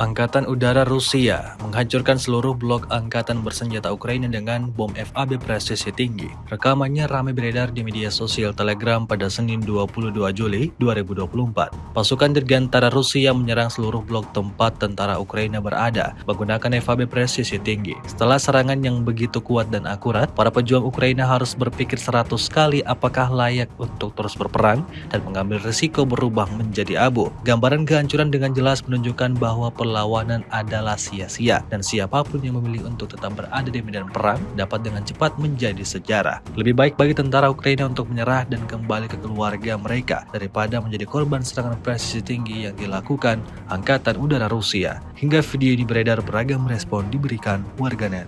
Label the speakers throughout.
Speaker 1: Angkatan Udara Rusia menghancurkan seluruh blok angkatan bersenjata Ukraina dengan bom FAB presisi tinggi. Rekamannya ramai beredar di media sosial Telegram pada Senin 22 Juli 2024. Pasukan dirgantara Rusia menyerang seluruh blok tempat tentara Ukraina berada menggunakan FAB presisi tinggi. Setelah serangan yang begitu kuat dan akurat, para pejuang Ukraina harus berpikir 100 kali apakah layak untuk terus berperang dan mengambil risiko berubah menjadi abu. Gambaran kehancuran dengan jelas menunjukkan bahwa perlawanan adalah sia-sia dan siapapun yang memilih untuk tetap berada di medan perang dapat dengan cepat menjadi sejarah. Lebih baik bagi tentara Ukraina untuk menyerah dan kembali ke keluarga mereka daripada menjadi korban serangan presisi tinggi yang dilakukan Angkatan Udara Rusia. Hingga video ini beredar, beragam respon diberikan warganet.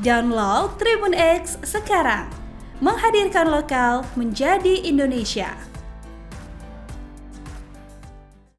Speaker 2: Download Tribun X sekarang, menghadirkan lokal menjadi Indonesia.